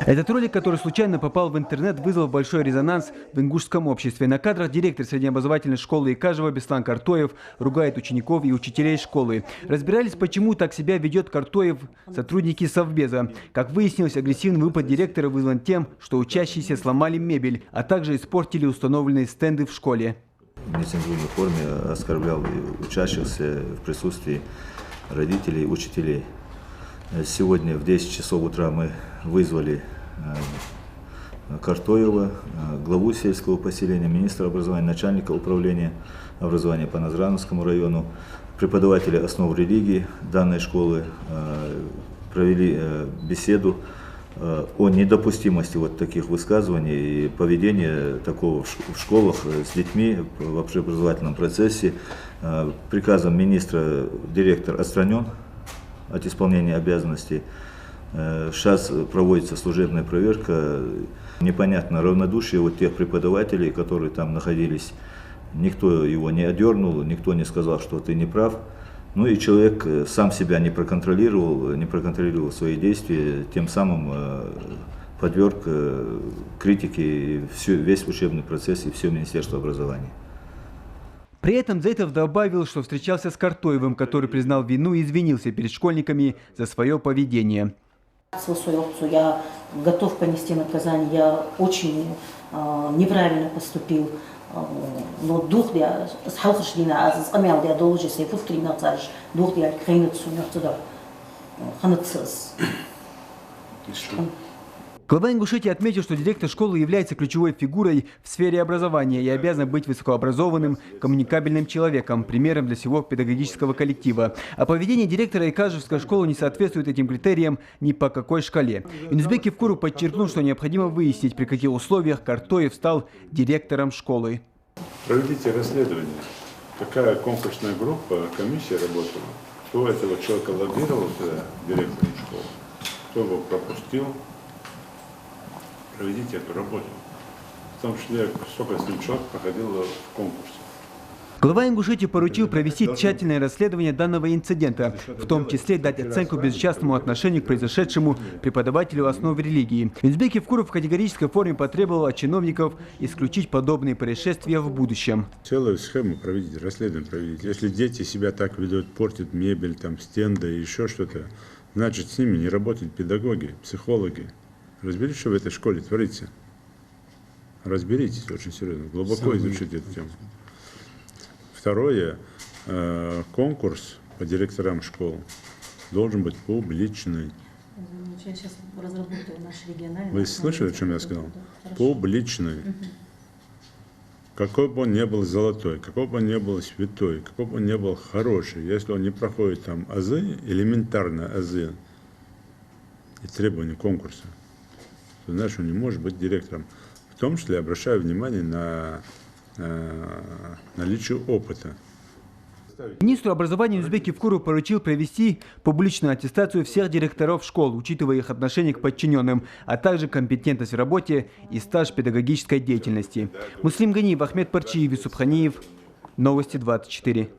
Этот ролик, который случайно попал в интернет, вызвал большой резонанс в ингушском обществе. На кадрах директор среднеобразовательной школы Икажева Беслан Картоев ругает учеников и учителей школы. Разбирались, почему так себя ведет Картоев, сотрудники Совбеза. Как выяснилось, агрессивный выпад директора вызван тем, что учащиеся сломали мебель, а также испортили установленные стенды в школе. В нецензурной форме оскорблял учащихся в присутствии родителей и учителей. Сегодня в 10 часов утра мы вызвали Картоева, главу сельского поселения, министра образования, начальника управления образования по Назрановскому району, преподаватели основ религии данной школы, провели беседу о недопустимости вот таких высказываний и поведения такого в школах с детьми в общеобразовательном процессе. Приказом министра директор отстранен от исполнения обязанностей. Сейчас проводится служебная проверка. Непонятно равнодушие вот тех преподавателей, которые там находились. Никто его не одернул, никто не сказал, что ты не прав. Ну и человек сам себя не проконтролировал свои действия, тем самым подверг критике весь учебный процесс и все Министерство образования. При этом Зайтов добавил, что встречался с Картоевым, который признал вину и извинился перед школьниками за свое поведение. Свою опцию я готов понести наказание, я очень неправильно поступил. Но дух я с халхашдина, а с амял я должен себе повторить на царь, дух я хранится у него туда, хранится. Глава Ингушетии отметил, что директор школы является ключевой фигурой в сфере образования и обязан быть высокообразованным, коммуникабельным человеком, примером для всего педагогического коллектива. А поведение директора Икажевской школы не соответствует этим критериям ни по какой шкале. Юнусбек Евкуров подчеркнул, что необходимо выяснить, при каких условиях Картоев стал директором школы. Проведите расследование. Какая конкурсная группа, комиссия работала, кто этого человека лоббировал директором школы, кто его пропустил. Проведите эту работу. В том числе, сколько с ним человек проходило в конкурсе. Глава Ингушетии поручил провести тщательное расследование данного инцидента, в том числе дать оценку безучастному отношению к произошедшему преподавателю основ религии. Юнусбек Евкуров в категорической форме потребовал от чиновников исключить подобные происшествия в будущем. Целую схему проведите, расследование проведите. Если дети себя так ведут, портят мебель, там, стенды и еще что-то, значит, с ними не работают педагоги, психологи. Разберитесь, что в этой школе творится. Разберитесь очень серьезно, глубоко изучите эту тему. Второе, конкурс по директорам школ должен быть публичный. Я сейчас разработаю наш региональный. Вы слышали, о чем я сказал? Публичный. Какой бы он ни был золотой, какой бы он ни был святой, какой бы он ни был хороший, если он не проходит там азы, элементарно азы и требования конкурса, то значит, он не может быть директором. В том числе обращаю внимание на наличие опыта. Министру образования Юнусбек Евкуров поручил провести публичную аттестацию всех директоров школ, учитывая их отношение к подчиненным, а также компетентность в работе и стаж педагогической деятельности. Муслим Ганиев, Ахмед Парчиев, Юсуп Ханиев. Новости 24.